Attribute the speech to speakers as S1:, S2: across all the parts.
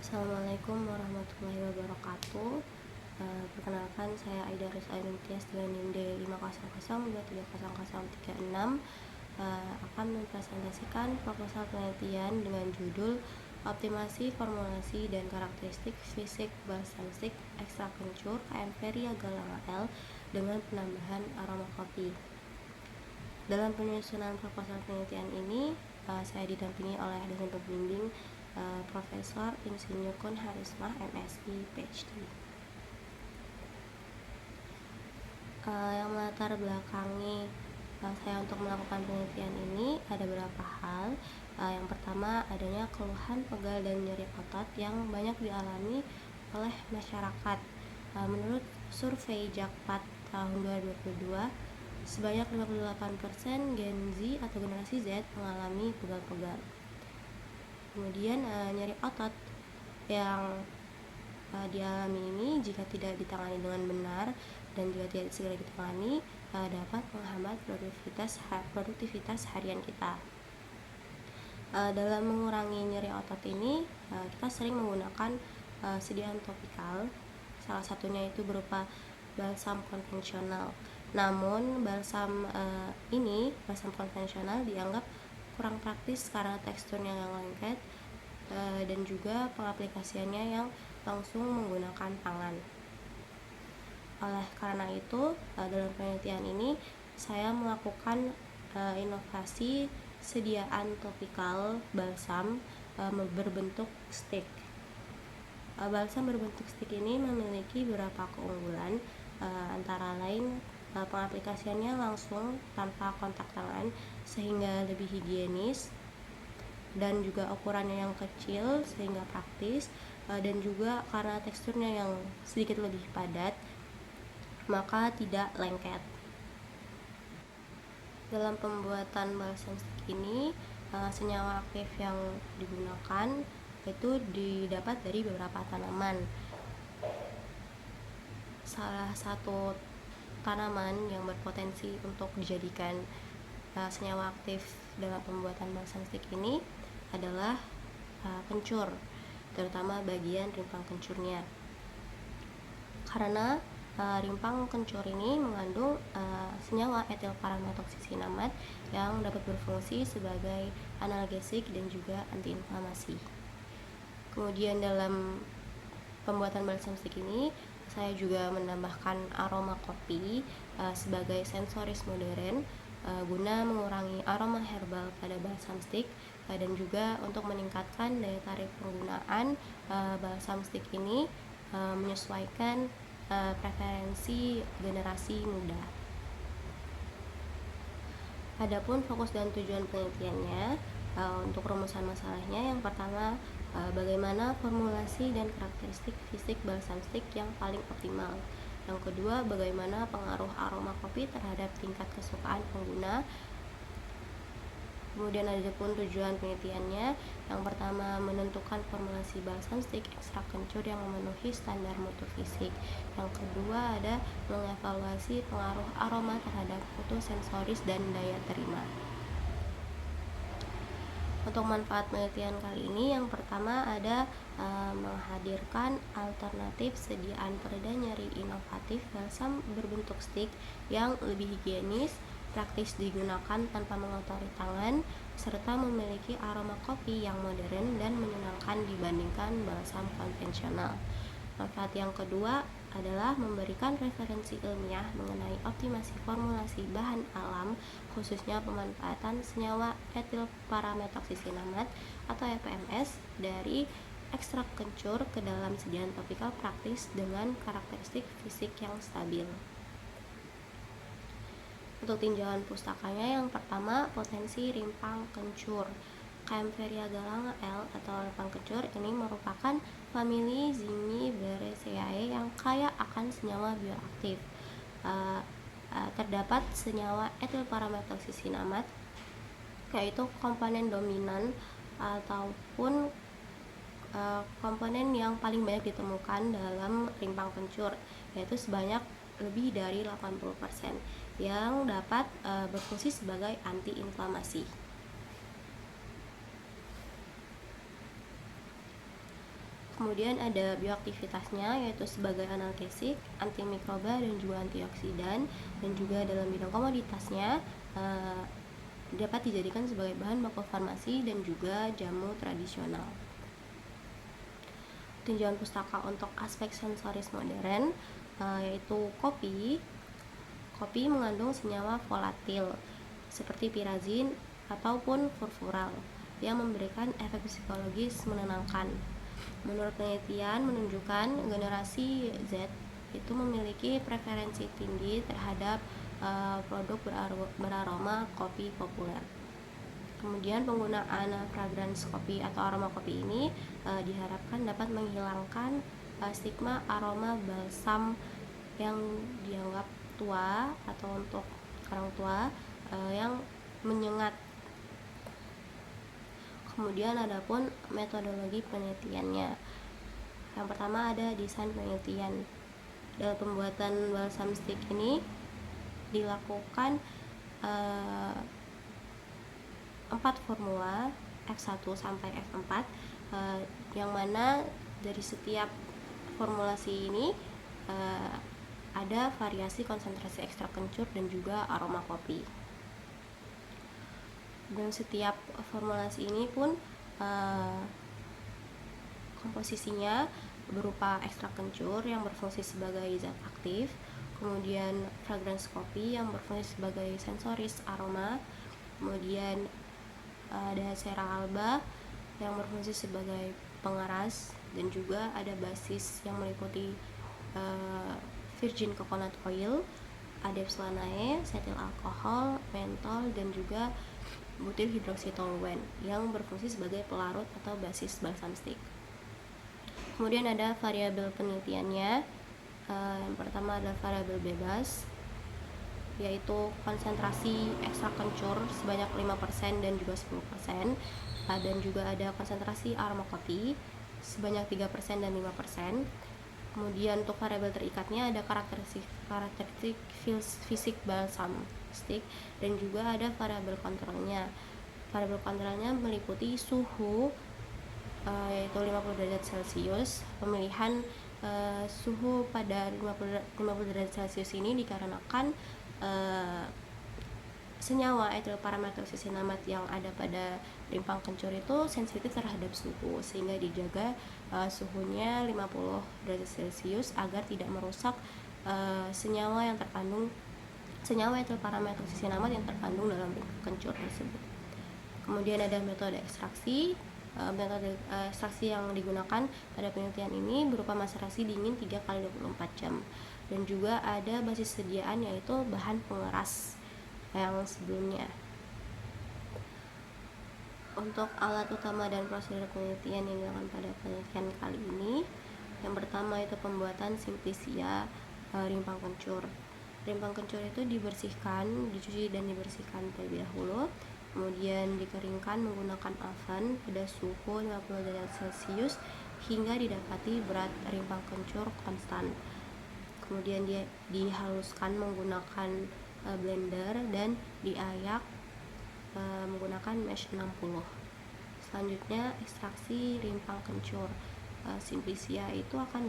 S1: Assalamualaikum warahmatullahi wabarakatuh. Perkenalkan, saya Aida Rus Ainuntias dengan NIM D500230036, akan mempresentasikan proposal penelitian dengan judul Optimasi Formulasi dan Karakteristik Fisik Balsam Stick Ekstra Kencur KMP Ria Galangal L dengan penambahan aroma kopi. Dalam penyusunan proposal penelitian ini, saya didampingi oleh dosen pembimbing Profesor Insinyur Kun Harismah MSI PhD. Yang melatar belakangi saya untuk melakukan penelitian ini ada beberapa hal. Yang pertama, adanya keluhan pegal dan nyeri otot yang banyak dialami oleh masyarakat. Menurut survei Jakpat tahun 2022, sebanyak 58% Gen Z atau generasi Z mengalami pegal-pegal. Kemudian nyeri otot yang dialami ini jika tidak ditangani dengan benar dan jika tidak segera ditangani dapat menghambat produktivitas harian kita. Dalam mengurangi nyeri otot ini kita sering menggunakan sediaan topikal, salah satunya itu berupa balsam konvensional. Namun balsam konvensional dianggap kurang praktis karena teksturnya yang lengket dan juga pengaplikasiannya yang langsung menggunakan tangan. Oleh karena itu, dalam penelitian ini saya melakukan inovasi sediaan topikal balsam berbentuk stick. Balsam berbentuk stick ini memiliki beberapa keunggulan, antara lain pengaplikasiannya langsung tanpa kontak tangan sehingga lebih higienis, dan juga ukurannya yang kecil sehingga praktis, dan juga karena teksturnya yang sedikit lebih padat maka tidak lengket. Dalam pembuatan balsam stick ini senyawa aktif yang digunakan itu didapat dari beberapa tanaman. Salah satu tanaman yang berpotensi untuk dijadikan senyawa aktif dalam pembuatan balsam stick ini adalah kencur, terutama bagian rimpang kencurnya. Karena rimpang kencur ini mengandung senyawa etil parametoxycinamate yang dapat berfungsi sebagai analgesik dan juga antiinflamasi. Kemudian dalam pembuatan balsam stick ini saya juga menambahkan aroma kopi sebagai sensoris modern guna mengurangi aroma herbal pada balsam stick dan juga untuk meningkatkan daya tarik penggunaan balsam stick ini menyesuaikan preferensi generasi muda. Adapun fokus dan tujuan penelitiannya, untuk rumusan masalahnya, yang pertama, bagaimana formulasi dan karakteristik fisik balsam stick yang paling optimal. Yang kedua, bagaimana pengaruh aroma kopi terhadap tingkat kesukaan pengguna. Kemudian ada pun tujuan penelitiannya. Yang pertama, menentukan formulasi balsam stick ekstra kencur yang memenuhi standar mutu fisik. Yang kedua ada mengevaluasi pengaruh aroma terhadap mutu sensoris dan daya terima. Untuk manfaat penelitian kali ini, yang pertama ada menghadirkan alternatif sediaan pereda nyeri inovatif balsam berbentuk stick yang lebih higienis, praktis digunakan tanpa mengotori tangan, serta memiliki aroma kopi yang modern dan menyenangkan dibandingkan balsam konvensional. Manfaat yang kedua adalah memberikan referensi ilmiah mengenai optimasi formulasi bahan alam, khususnya pemanfaatan senyawa etil parametoxycinamate atau EPMS dari ekstrak kencur ke dalam sediaan topikal praktis dengan karakteristik fisik yang stabil. Untuk tinjauan pustakanya, yang pertama, potensi rimpang kencur. KMP Ria Galangal L atau rimpang kencur ini merupakan famili Zingiberaceae yang kaya akan senyawa bioaktif. Terdapat senyawa etil parametoxycinamate, yaitu komponen dominan ataupun komponen yang paling banyak ditemukan dalam rimpang kencur, yaitu sebanyak lebih dari 80%, yang dapat berfungsi sebagai antiinflamasi. Kemudian ada bioaktivitasnya, yaitu sebagai analgesik, antimikroba dan juga antioksidan, dan juga dalam bidang komoditasnya dapat dijadikan sebagai bahan baku farmasi dan juga jamu tradisional. Tinjauan pustaka untuk aspek sensoris modern yaitu kopi. Kopi mengandung senyawa volatil seperti pirazin ataupun furfural yang memberikan efek psikologis menenangkan. Menurut penelitian menunjukkan generasi Z itu memiliki preferensi tinggi terhadap produk beraroma kopi populer. Kemudian penggunaan fragrance kopi atau aroma kopi ini diharapkan dapat menghilangkan stigma aroma balsam yang dianggap tua atau untuk orang tua yang menyengat. Kemudian adapun metodologi penelitiannya. Yang pertama ada desain penelitian. Dalam pembuatan balsam stick ini dilakukan 4 formula F1 sampai F4 yang mana dari setiap formulasi ini ada variasi konsentrasi ekstrak kencur dan juga aroma kopi. Dan setiap formulasi ini pun komposisinya berupa ekstrak kencur yang berfungsi sebagai zat aktif, kemudian fragrance kopi yang berfungsi sebagai sensoris aroma, kemudian ada sera alba yang berfungsi sebagai pengeras, dan juga ada basis yang meliputi virgin coconut oil, adepslanae, setil alkohol, mentol, dan juga butil hidroksitoluen yang berfungsi sebagai pelarut atau basis balsam stick. Kemudian ada variabel penelitiannya. Yang pertama adalah variabel bebas, yaitu konsentrasi ekstrak kencur sebanyak 5% dan juga 10%, dan juga ada konsentrasi aroma kopi sebanyak 3% dan 5%. Kemudian untuk variabel terikatnya ada karakteristik fisik balsam stick, dan juga ada variabel kontrolnya. Variabel kontrolnya meliputi suhu yaitu 50 derajat Celcius. Pemilihan suhu pada 50 derajat Celcius ini dikarenakan senyawa etil parametroksisinamat yang ada pada rimpang kencur itu sensitif terhadap suhu, sehingga dijaga suhunya 50 derajat Celcius agar tidak merusak senyawa etil parametroksisinamat yang terkandung dalam rimpang kencur tersebut. Kemudian ada metode ekstraksi. Metode ekstraksi yang digunakan pada penelitian ini berupa maserasi dingin 3x24 jam, dan juga ada basis sediaan yaitu bahan pengeras yang sebelumnya. Untuk alat utama dan prosedur penelitian yang dilakukan pada penelitian kali ini, yang pertama itu pembuatan simplisia rimpang kencur. Rimpang kencur itu dicuci dan dibersihkan terlebih dahulu, kemudian dikeringkan menggunakan oven pada suhu 50 derajat Celcius hingga didapati berat rimpang kencur konstan. Kemudian dia dihaluskan menggunakan blender dan diayak menggunakan mesh 60. Selanjutnya ekstraksi rimpang kencur. Simplisia itu akan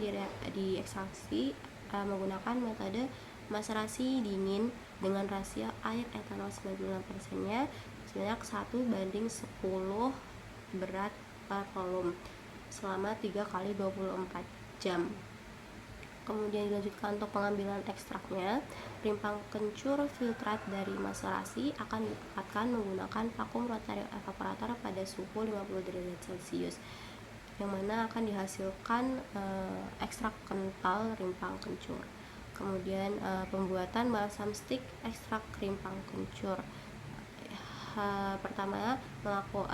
S1: diekstraksi menggunakan metode maserasi dingin dengan rasio air etanol 96%-nya sebanyak 1:10 berat per volume selama 3x24 jam. Kemudian dilanjutkan untuk pengambilan ekstraknya. Rimpang kencur filtrat dari maserasi akan dipekatkan menggunakan vakum rotary evaporator pada suhu 50 derajat Celcius, yang mana akan dihasilkan ekstrak kental rimpang kencur. Kemudian pembuatan balsam stick ekstrak rimpang kencur. Pertama,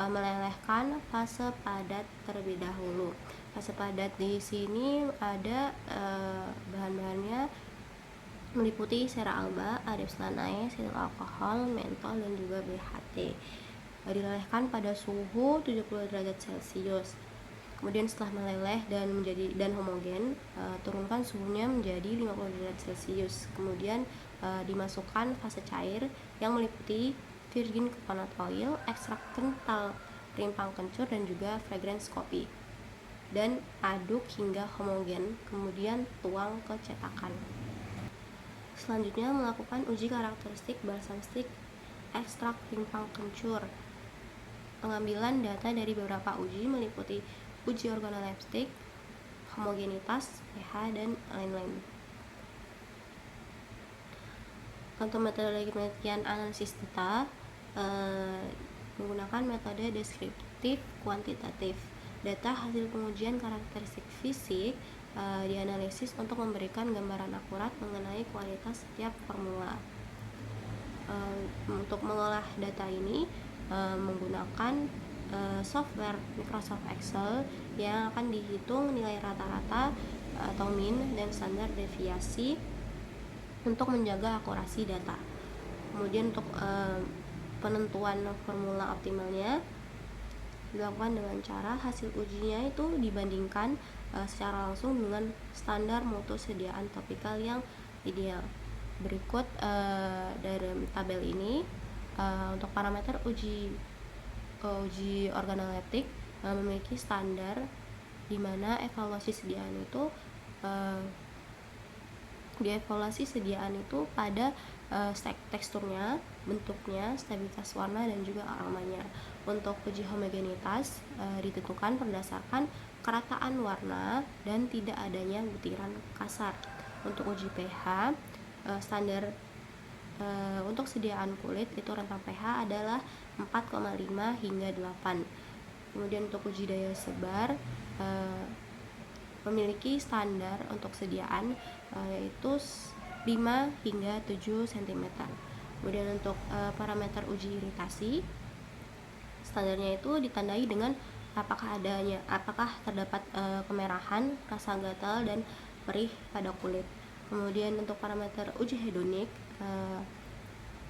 S1: melelehkan fase padat terlebih dahulu. Fase padat di sini ada bahan-bahannya meliputi sera alba, adepslanae, setil alkohol, mentol, dan juga BHT. Dilelehkan pada suhu 70 derajat Celcius. Kemudian setelah meleleh dan homogen, turunkan suhunya menjadi 50 derajat Celcius. Kemudian dimasukkan fase cair yang meliputi virgin coconut oil, ekstrak kental rimpang kencur, dan juga fragrance kopi. dan aduk hingga homogen, kemudian tuang ke cetakan. Selanjutnya melakukan uji karakteristik balsam stick ekstrak rimpang kencur. Pengambilan data dari beberapa uji meliputi uji organoleptik, homogenitas, pH, dan lain-lain. Untuk metodologi penelitian analisis data menggunakan metode deskriptif kuantitatif. Data hasil pengujian karakteristik fisik dianalisis untuk memberikan gambaran akurat mengenai kualitas setiap formula. Untuk mengolah data ini menggunakan software Microsoft Excel yang akan dihitung nilai rata-rata atau min dan standar deviasi untuk menjaga akurasi data. Kemudian untuk penentuan formula optimalnya dilakukan dengan cara hasil ujinya itu dibandingkan secara langsung dengan standar mutu sediaan topikal yang ideal. Berikut dari tabel ini untuk parameter uji organoleptik memiliki standar di mana evaluasi sediaan itu dievaluasi sediaan itu pada teksturnya, bentuknya, stabilitas warna, dan juga aromanya. Untuk uji homogenitas ditentukan berdasarkan kerataan warna dan tidak adanya butiran kasar. Untuk uji pH standar untuk sediaan kulit itu rentang pH adalah 4,5 hingga 8. Kemudian untuk uji daya sebar memiliki standar untuk sediaan yaitu 5 hingga 7 cm. Kemudian untuk parameter uji iritasi standarnya itu ditandai dengan apakah terdapat kemerahan, rasa gatal, dan perih pada kulit. Kemudian untuk parameter uji hedonik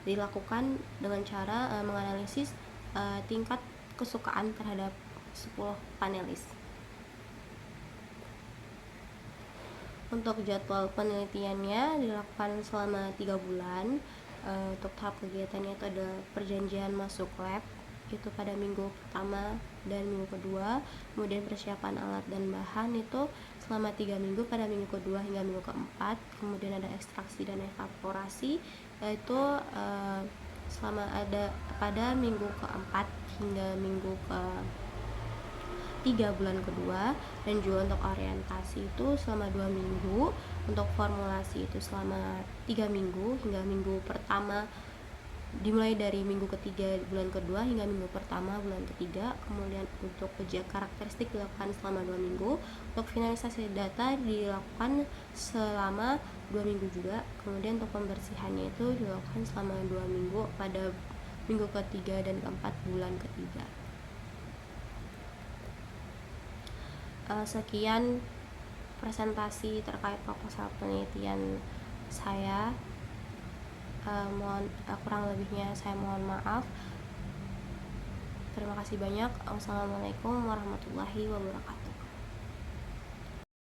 S1: dilakukan dengan cara menganalisis tingkat kesukaan terhadap 10 panelis. Untuk jadwal penelitiannya dilakukan selama 3 bulan. Untuk tahap kegiatannya itu ada perjanjian masuk lab itu pada minggu pertama dan minggu kedua, kemudian persiapan alat dan bahan itu selama 3 minggu pada minggu kedua hingga minggu keempat, kemudian ada ekstraksi dan evaporasi yaitu pada minggu keempat hingga minggu ke 3 bulan kedua, dan juga untuk orientasi itu selama 2 minggu, untuk formulasi itu selama 3 minggu hingga minggu pertama, dimulai dari minggu ketiga bulan kedua hingga minggu pertama bulan ketiga. Kemudian untuk uji karakteristik dilakukan selama 2 minggu, untuk finalisasi data dilakukan selama 2 minggu juga. Kemudian untuk pembersihannya itu dilakukan selama 2 minggu pada minggu ketiga dan keempat bulan ketiga. Sekian presentasi terkait proposal penelitian saya. Kurang lebihnya saya mohon maaf. Terima kasih banyak. Wassalamualaikum warahmatullahi wabarakatuh.